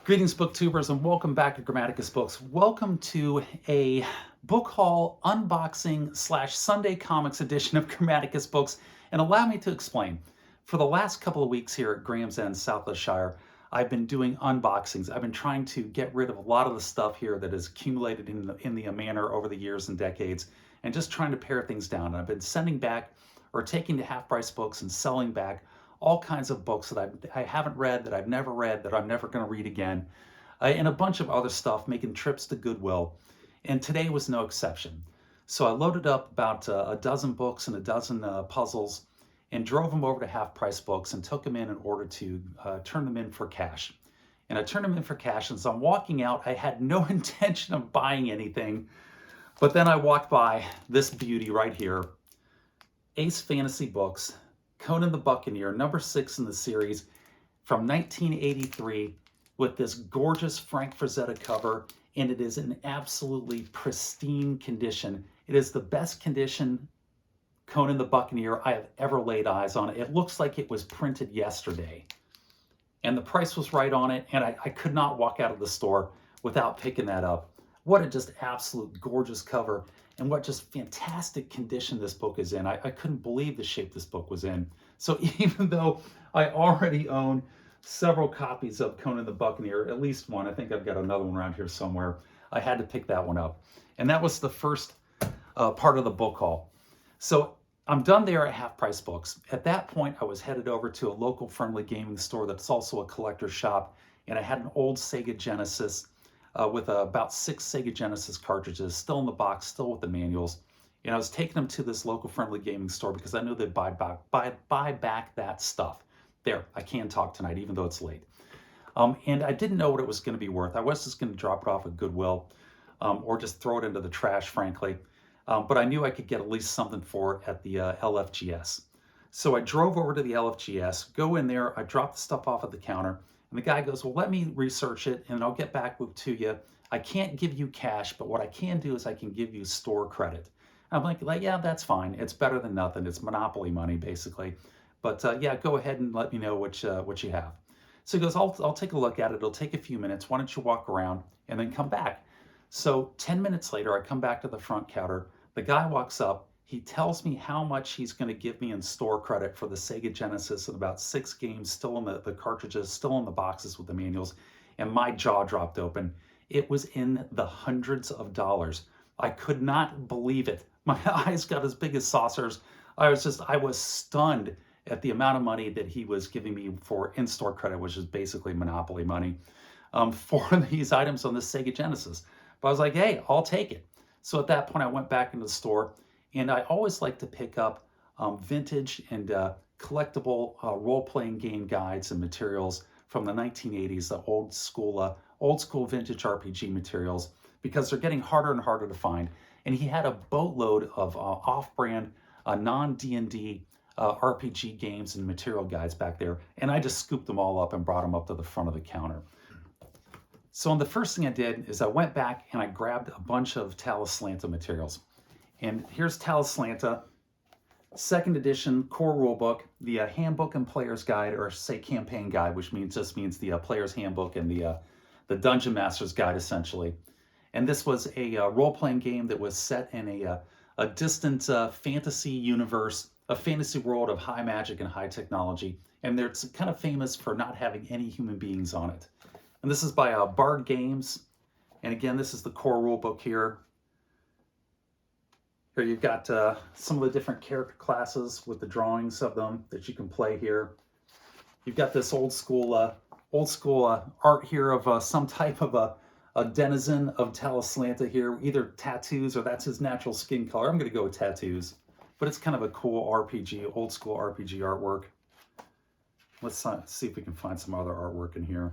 Greetings, booktubers, and welcome back to Grammaticus Books. Welcome to a book haul unboxing / Sunday Comics edition of Grammaticus Books. And allow me to explain. For the last couple of weeks here at Graham's End, Southwestshire, I've been doing unboxings. I've been trying to get rid of a lot of the stuff here that has accumulated in the manor over the years and decades, and just trying to pare things down. And I've been sending back or taking to half-price books and selling back all kinds of books that I haven't read, that I've never read, that I'm never going to read again, and a bunch of other stuff, making trips to Goodwill. And today was no exception. So I loaded up about a dozen books and a dozen puzzles and drove them over to Half Price Books and took them in order to turn them in for cash. And I turned them in for cash, and so I'm walking out. I had no intention of buying anything, but then I walked by this beauty right here, Ace Fantasy Books, Conan the Buccaneer, number 6 in the series from 1983, with this gorgeous Frank Frazetta cover, and it is in absolutely pristine condition. It is the best condition Conan the Buccaneer I have ever laid eyes on. It looks like it was printed yesterday. And the price was right on it, and I could not walk out of the store without picking that up. What a just absolute gorgeous cover, and what just fantastic condition this book is in. I couldn't believe the shape this book was in. So even though I already own several copies of Conan the Buccaneer, at least one, I think I've got another one around here somewhere, I had to pick that one up. And that was the first part of the book haul. So I'm done there at Half Price Books. At that point, I was headed over to a local friendly gaming store that's also a collector's shop, and I had an old Sega Genesis with about 6 Sega Genesis cartridges, still in the box, still with the manuals. And I was taking them to this local friendly gaming store because I knew they'd buy back that stuff. There, I can talk tonight, even though it's late. And I didn't know what it was going to be worth. I was just going to drop it off at Goodwill or just throw it into the trash, frankly. But I knew I could get at least something for it at the LFGS. So I drove over to the LFGS, go in there, I dropped the stuff off at the counter, and the guy goes, well, let me research it, and I'll get back to you. I can't give you cash, but what I can do is I can give you store credit. I'm like, yeah, that's fine. It's better than nothing. It's monopoly money, basically. But yeah, go ahead and let me know what you have. So he goes, I'll take a look at it. It'll take a few minutes. Why don't you walk around and then come back? So 10 minutes later, I come back to the front counter. The guy walks up. He tells me how much he's going to give me in store credit for the Sega Genesis and about 6 games still in the cartridges, still in the boxes with the manuals. And my jaw dropped open. It was in the hundreds of dollars. I could not believe it. My eyes got as big as saucers. I was stunned at the amount of money that he was giving me for in-store credit, which is basically monopoly money, for these items on the Sega Genesis. But I was like, hey, I'll take it. So at that point, I went back into the store, and I always like to pick up vintage and collectible role-playing game guides and materials from the 1980s, the old school vintage RPG materials, because they're getting harder and harder to find. And he had a boatload of off-brand, non-D&D RPG games and material guides back there, and I just scooped them all up and brought them up to the front of the counter. So the first thing I did is I went back and I grabbed a bunch of Talislanta materials. And here's Talislanta, 2nd edition core rulebook, the handbook and player's guide, or say campaign guide, which just means the player's handbook and the dungeon master's guide, essentially. And this was a role-playing game that was set in a distant fantasy universe, a fantasy world of high magic and high technology. And it's kind of famous for not having any human beings on it. And this is by Bard Games. And again, this is the core rulebook here. Here you've got some of the different character classes with the drawings of them that you can play here. You've got this old school art here of some type of a denizen of Talislanta here, either tattoos or that's his natural skin color. I'm going to go with tattoos, but it's kind of a cool RPG, old school RPG artwork. Let's see if we can find some other artwork in here.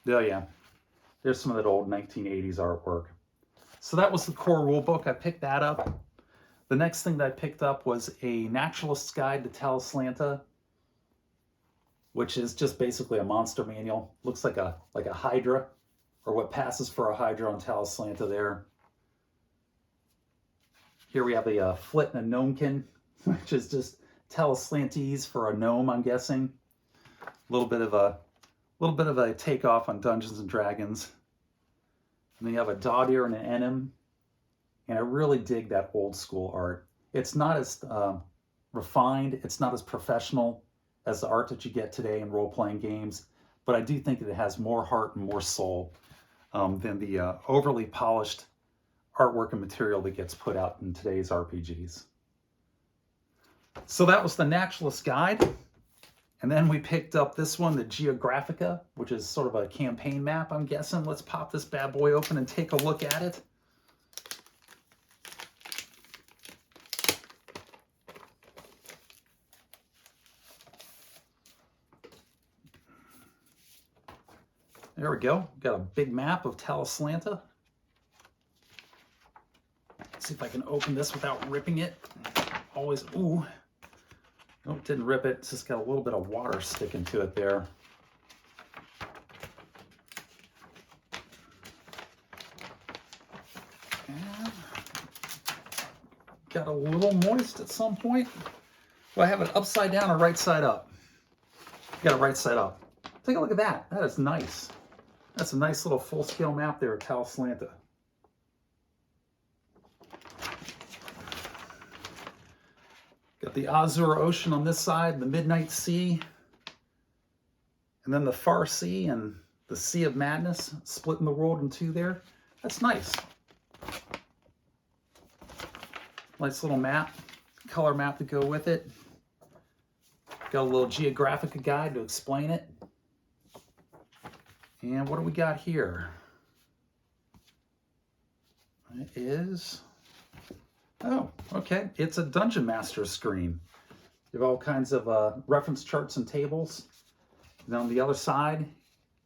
Oh yeah, there's some of that old 1980s artwork. So that was the core rulebook. I picked that up. The next thing that I picked up was a Naturalist's Guide to Talislanta, which is just basically a monster manual. Looks like a Hydra, or what passes for a Hydra on Talislanta there. Here we have a Flit and a Gnomekin, which is just Talislantese for a gnome, I'm guessing. A little bit of a little bit of a takeoff on Dungeons and Dragons. And then you have a Dodder and an Enim. And I really dig that old school art. It's not as refined, it's not as professional as the art that you get today in role-playing games, but I do think that it has more heart and more soul than the overly polished artwork and material that gets put out in today's RPGs. So that was the Naturalist Guide. And then we picked up this one, the Geographica, which is sort of a campaign map, I'm guessing. Let's pop this bad boy open and take a look at it. There we go. Got a big map of Talislanta. Let's see if I can open this without ripping it. Always, ooh. Nope, didn't rip it. It's just got a little bit of water sticking to it there. And got a little moist at some point. Do I have it upside down or right side up? Got it right side up. Take a look at that. That is nice. That's a nice little full-scale map there of Talislanta. Got the Azure Ocean on this side, the Midnight Sea, and then the Far Sea and the Sea of Madness, splitting the world in two there. That's nice. Nice little map, color map to go with it. Got a little Geographica guide to explain it. And what do we got here? It is, oh, okay. It's a Dungeon Master screen. You have all kinds of reference charts and tables. And on the other side,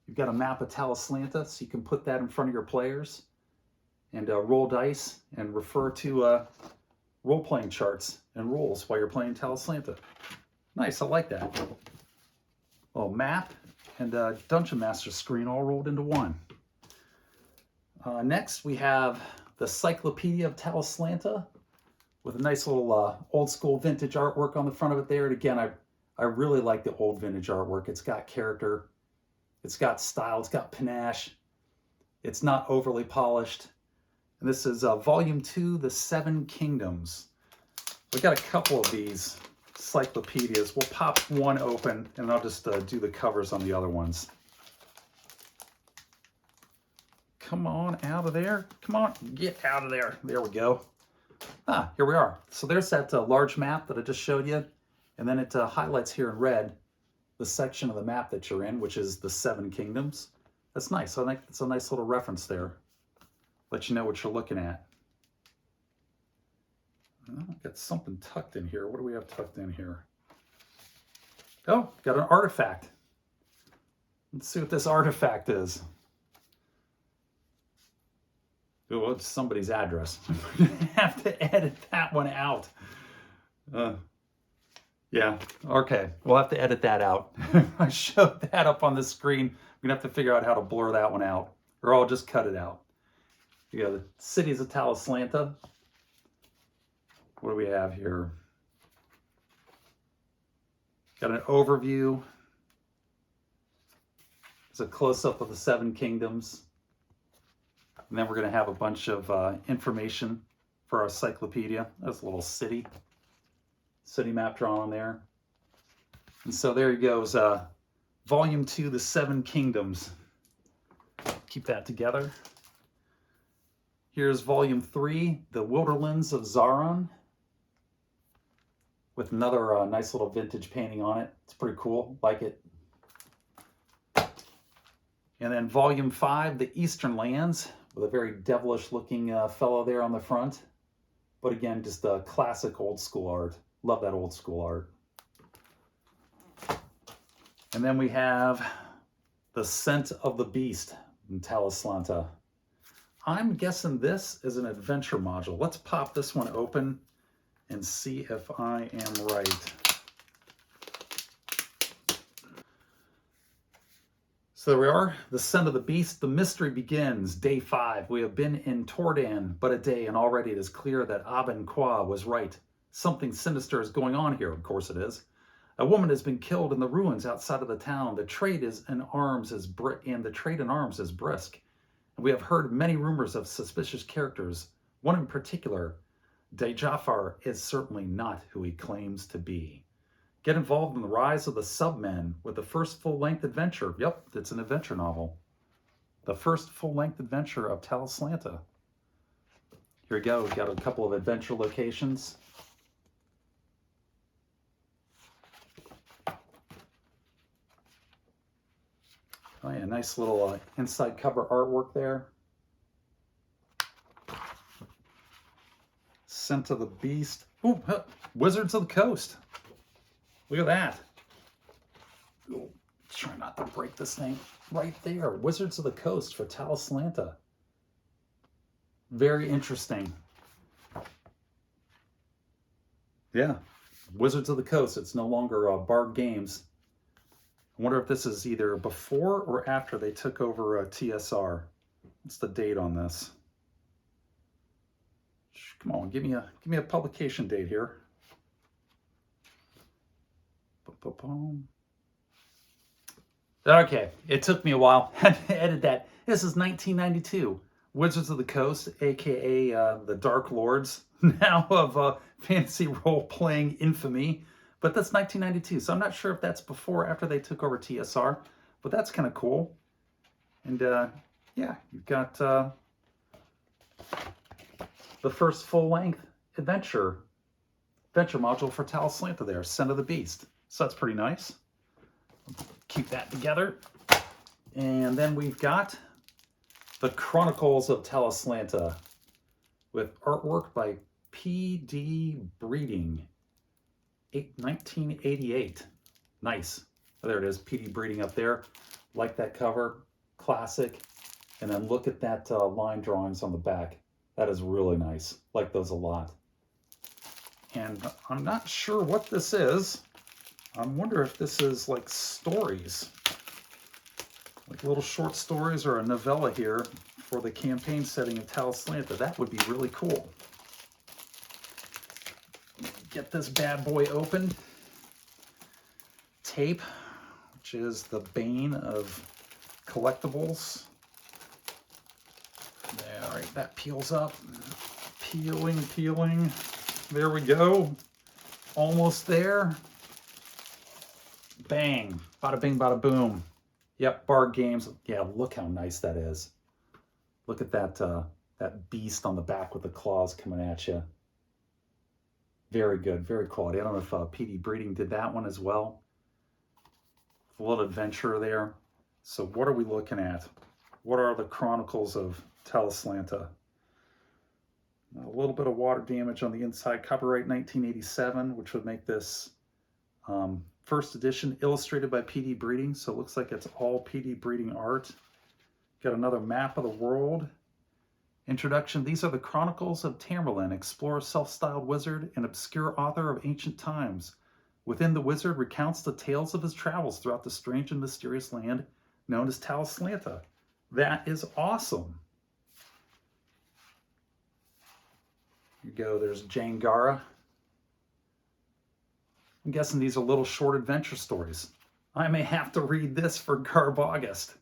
you've got a map of Talislanta, so you can put that in front of your players and roll dice and refer to role-playing charts and rules while you're playing Talislanta. Nice, I like that. Little map and Dungeon Master screen all rolled into one. Next, we have the Cyclopedia of Talislanta with a nice little old school vintage artwork on the front of it there. And again, I really like the old vintage artwork. It's got character, it's got style, it's got panache. It's not overly polished. And this is Volume 2, The Seven Kingdoms. We got a couple of these cyclopedias. We'll pop one open and I'll just do the covers on the other ones. Come on out of there. Come on, get out of there. There we go. Ah, here we are. So there's that large map that I just showed you. And then it highlights here in red the section of the map that you're in, which is the Seven Kingdoms. That's nice. I think it's a nice little reference there. Let you know what you're looking at. Got something tucked in here. What do we have tucked in here? Oh, got an artifact. Let's see what this artifact is. Oh, it's somebody's address. I'm gonna have to edit that one out. Yeah, okay. We'll have to edit that out. I showed that up on the screen. I'm gonna have to figure out how to blur that one out, or I'll just cut it out. You got the cities of Talislanta. What do we have here? Got an overview. It's a close-up of the Seven Kingdoms. And then we're going to have a bunch of information for our cyclopedia. That's a little city map drawn on there. And so there he goes, Volume 2, The Seven Kingdoms. Keep that together. Here's Volume 3, The Wilderlands of Zaron, with another nice little vintage painting on it. It's pretty cool, like it. And then Volume 5, The Eastern Lands, with a very devilish looking fellow there on the front. But again, just a classic old school art. Love that old school art. And then we have The Scent of the Beast in Talislanta. I'm guessing this is an adventure module. Let's pop this one open and see if I am right. So there we are, The Scent of the Beast. The mystery begins. Day 5. We have been in Tordan but a day, and already it is clear that Aben Kwa was right. Something sinister is going on here. Of course it is. A woman has been killed in the ruins outside of the town. The trade in arms is brisk. And we have heard many rumors of suspicious characters. One in particular, Jafar, is certainly not who he claims to be. Get involved in the rise of the Submen with the first full-length adventure. Yep, it's an adventure novel. The first full-length adventure of Talislanta. Here we go. We've got a couple of adventure locations. Oh yeah, nice little inside cover artwork there. Scent of the Beast. Ooh, Wizards of the Coast. Look at that. Ooh, try not to break this thing. Right there. Wizards of the Coast for Talislanta. Very interesting. Yeah, Wizards of the Coast. It's no longer Bard Games. I wonder if this is either before or after they took over TSR. What's the date on this? Come on, give me a publication date here. Okay, it took me a while to edit that. This is 1992. Wizards of the Coast, aka the Dark Lords, now of fantasy role-playing infamy. But that's 1992, so I'm not sure if that's before or after they took over TSR, but that's kind of cool. And yeah, you've got the first full-length adventure module for Talislanta there, Scent of the Beast. So that's pretty nice. Keep that together. And then we've got the Chronicles of Talislanta with artwork by P.D. Breeding. 1988. Nice. Oh, there it is. P.D. Breeding up there. Like that cover. Classic. And then look at that line drawings on the back. That is really nice. Like those a lot. And I'm not sure what this is. I wonder if this is like stories. Like little short stories or a novella here for the campaign setting of Talislanta. That would be really cool. Get this bad boy open. Tape, which is the bane of collectibles. There, all right, that peels up. Peeling. There we go. Almost there. Bang. Bada bing, bada boom. Yep, Bard Games. Yeah, look how nice that is. Look at that, that beast on the back with the claws coming at you. Very good, very quality. I don't know if P.D. Breeding did that one as well. A little adventure there. So what are we looking at? What are the Chronicles of Talislanta? A little bit of water damage on the inside. Copyright 1987, which would make this first edition, illustrated by P.D. Breeding. So it looks like it's all P.D. Breeding art. Got another map of the world. Introduction. These are the Chronicles of Tamerlane, explorer, self-styled wizard, and obscure author of ancient times. Within, the wizard recounts the tales of his travels throughout the strange and mysterious land known as Talislanta. That is awesome. Here you go. There's Jangara. I'm guessing these are little short adventure stories. I may have to read this for Garb August.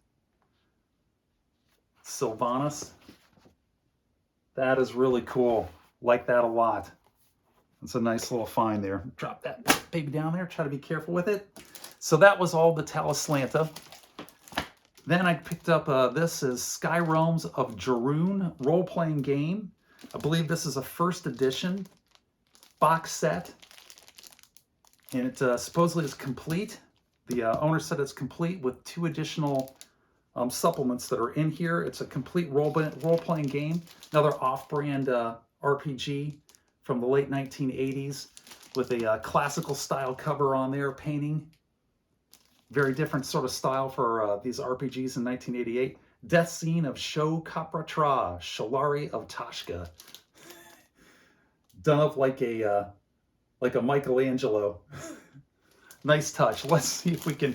Sylvanas. That is really cool. Like that a lot. It's a nice little find there. Drop that baby down there. Try to be careful with it. So that was all the Talislanta. Then I picked up, this is Skyrealms of Jorune role-playing game. I believe this is a first edition box set. And it supposedly is complete. The owner said it's complete with 2 additional supplements that are in here. It's a complete role-playing game. Another off-brand RPG from the late 1980s with a classical style cover on there, painting. Very different sort of style for these RPGs in 1988. Death Scene of Sho Kapratra, Sholari of Tashka. Done up like a Michelangelo. Nice touch. Let's see if we can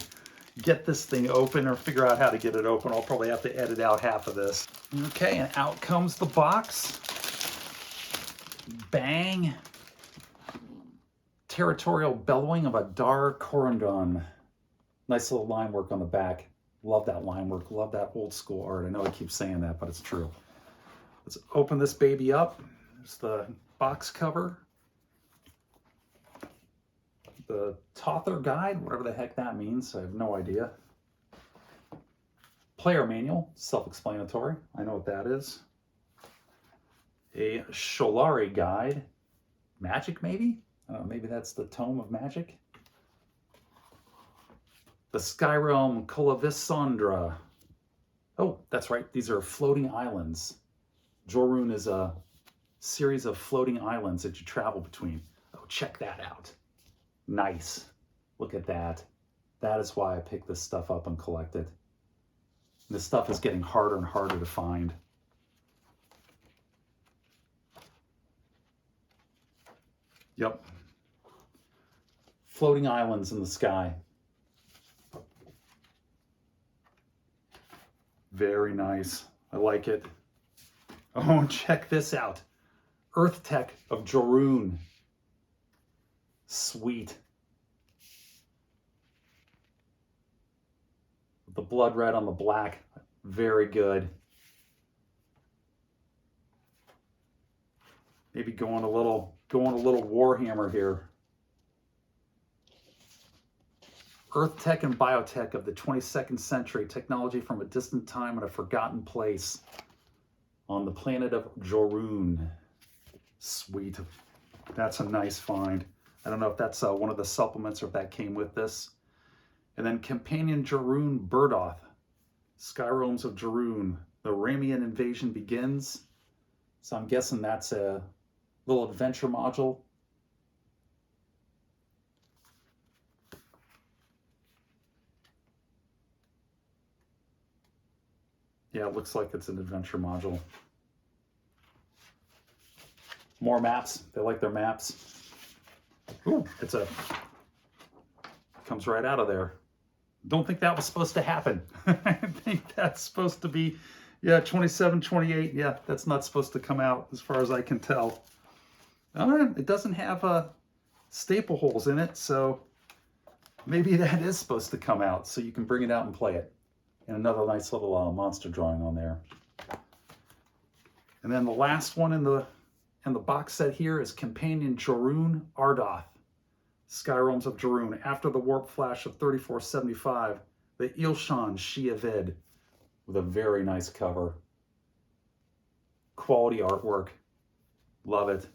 get this thing open or figure out how to get it open. I'll probably have to edit out half of this. Okay, and out comes the box. Bang. Territorial Bellowing of Adar Corendon. Nice little line work on the back. Love that line work. Love that old school art. I know I keep saying that, but it's true. Let's open this baby up. There's the box cover. The Tother Guide, whatever the heck that means. I have no idea. Player manual, self-explanatory. I know what that is. A Sholari guide. Magic, maybe? Maybe that's the Tome of Magic. The Skyrealm Colavisandra. Oh, that's right. These are floating islands. Jorune is a series of floating islands that you travel between. Oh, check that out. Nice. Look at that. That is why I picked this stuff up and collect it. This stuff is getting harder and harder to find. Yep. Floating islands in the sky. Very nice. I like it. Oh, check this out. Earth Tech of Jorune. Sweet. The blood red on the black. Very good. Maybe going a little Warhammer here. Earth Tech and Biotech of the 22nd century. Technology from a distant time and a forgotten place. On the planet of Jorune. Sweet. That's a nice find. I don't know if that's one of the supplements or if that came with this. And then Companion Jorune Birdoth. Skyrealms of Jorune. The Ramian invasion begins. So I'm guessing that's a little adventure module. Yeah, it looks like it's an adventure module. More maps. They like their maps. Ooh, comes right out of there. Don't think that was supposed to happen. I think that's supposed to be, yeah, 27, 28. Yeah, that's not supposed to come out as far as I can tell. All right, it doesn't have staple holes in it, so maybe that is supposed to come out so you can bring it out and play it. And another nice little monster drawing on there. And then the last one in the box set here is Companion Jorune Ardoth. Skyrealms of Jorune. After the warp flash of 3475, the Ilshan Shiavid with a very nice cover. Quality artwork. Love it.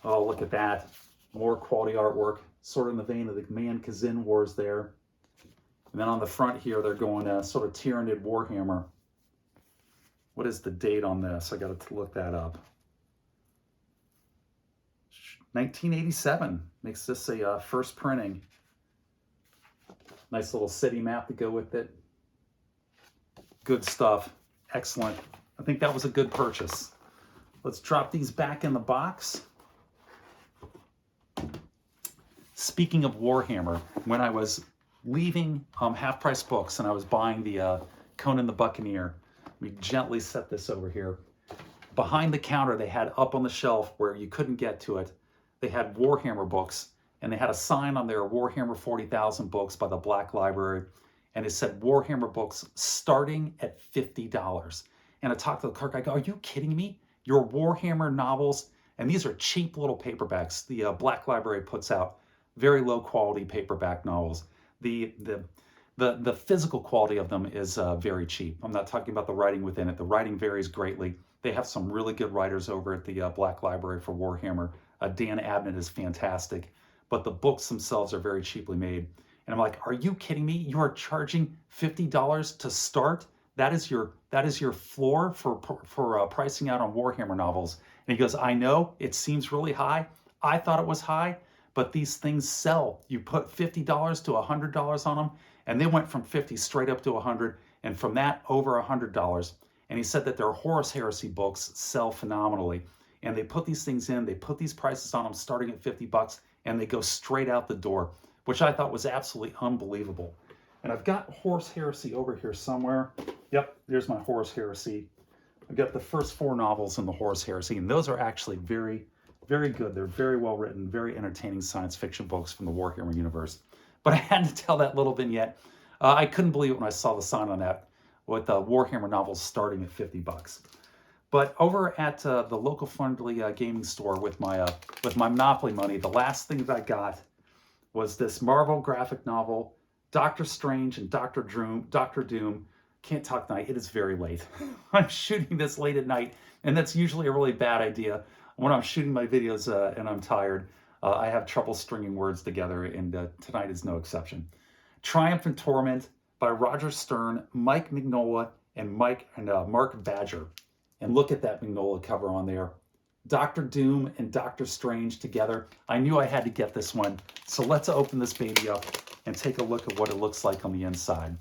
Oh, look at that. More quality artwork. Sort of in the vein of the Man Kazin Wars there. And then on the front here, they're going sort of Tyrannid Warhammer. What is the date on this? I got to look that up. 1987 makes this a first printing. Nice little city map to go with it. Good stuff. Excellent. I think that was a good purchase. Let's drop these back in the box. Speaking of Warhammer, when I was leaving Half Price Books and I was buying the Conan the Buccaneer, let me gently set this over here. Behind the counter, they had up on the shelf where you couldn't get to it, they had Warhammer books, and they had a sign on there, Warhammer 40,000 books by the Black Library, and it said Warhammer books starting at $50. And I talked to the clerk, I go, are you kidding me? Your Warhammer novels, and these are cheap little paperbacks the Black Library puts out, very low quality paperback novels. The physical quality of them is very cheap. I'm not talking about the writing within it. The writing varies greatly. They have some really good writers over at the Black Library for Warhammer. Dan Abnett is fantastic, but the books themselves are very cheaply made. And I'm like, are you kidding me? You are charging $50 to start? That is your floor for pricing out on Warhammer novels. And he goes, I know it seems really high. I thought it was high, but these things sell. You put $50 to $100 on them, and they went from 50 straight up to 100, and from that over $100. And he said that their Horus Heresy books sell phenomenally. And they put these things in, they put these prices on them starting at $50, and they go straight out the door, which I thought was absolutely unbelievable. And I've got Horus Heresy over here somewhere. Yep, there's my Horus Heresy. I've got the first 4 novels in the Horus Heresy, and those are actually very, Very good. They're very well written, very entertaining science fiction books from the Warhammer universe. But I had to tell that little vignette. I couldn't believe it when I saw the sign on that with Warhammer novels starting at $50. But over at the local friendly gaming store with my Monopoly money, the last thing that I got was this Marvel graphic novel, Doctor Strange and Doctor Doom. Can't talk tonight. It is very late. I'm shooting this late at night, and that's usually a really bad idea. When I'm shooting my videos and I'm tired, I have trouble stringing words together, and tonight is no exception. Triumph and Torment by Roger Stern, Mike Mignola, and Mark Badger. And look at that Mignola cover on there. Doctor Doom and Doctor Strange together. I knew I had to get this one. So let's open this baby up and take a look at what it looks like on the inside.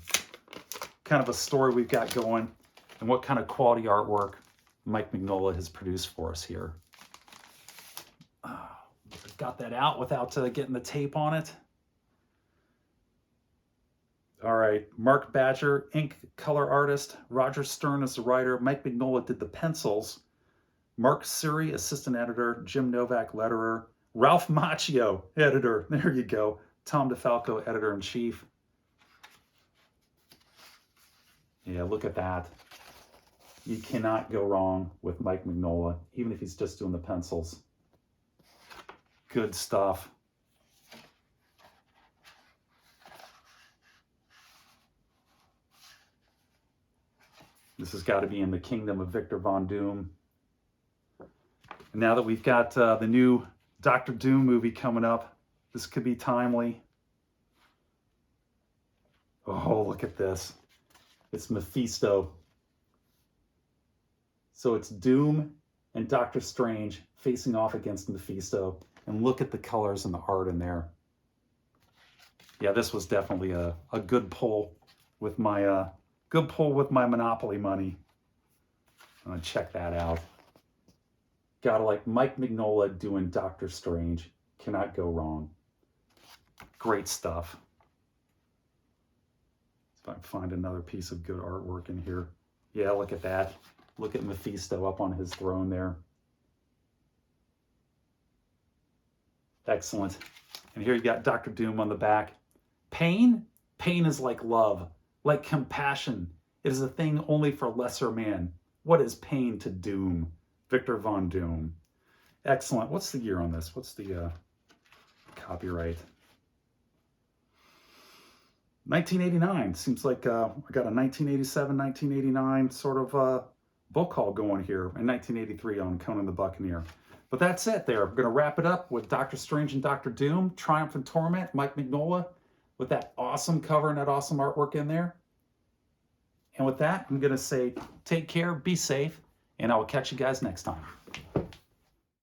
Kind of a story we've got going and what kind of quality artwork Mike Mignola has produced for us here. Got that out without getting the tape on it. All right, Mark Badger, ink color artist. Roger Stern is the writer. Mike Mignola did the pencils. Mark Suri, assistant editor. Jim Novak, letterer. Ralph Macchio, editor. There you go. Tom DeFalco, editor-in-chief. Yeah, look at that. You cannot go wrong with Mike Mignola, even if he's just doing the pencils. Good stuff. This has got to be in the kingdom of Victor Von Doom. And now that we've got the new Doctor Doom movie coming up, this could be timely. Oh, look at this. It's Mephisto. So it's Doom and Doctor Strange facing off against Mephisto. And look at the colors and the art in there. Yeah, this was definitely a good pull with my Monopoly money. I'm gonna check that out. Gotta like Mike Mignola doing Doctor Strange. Cannot go wrong. Great stuff. If I can find another piece of good artwork in here. Yeah, look at that. Look at Mephisto up on his throne there. Excellent. And here you got Doctor Doom on the back. Pain? Pain is like love, like compassion. It is a thing only for lesser man. What is pain to Doom? Victor Von Doom. Excellent. What's the year on this? What's the copyright? 1989. Seems like I got a 1987, 1989 sort of book haul going here, and 1983 on Conan the Buccaneer. But that's it there. I'm going to wrap it up with Doctor Strange and Doctor Doom, Triumph and Torment, Mike Mignola, with that awesome cover and that awesome artwork in there. And with that, I'm going to say take care, be safe, and I will catch you guys next time.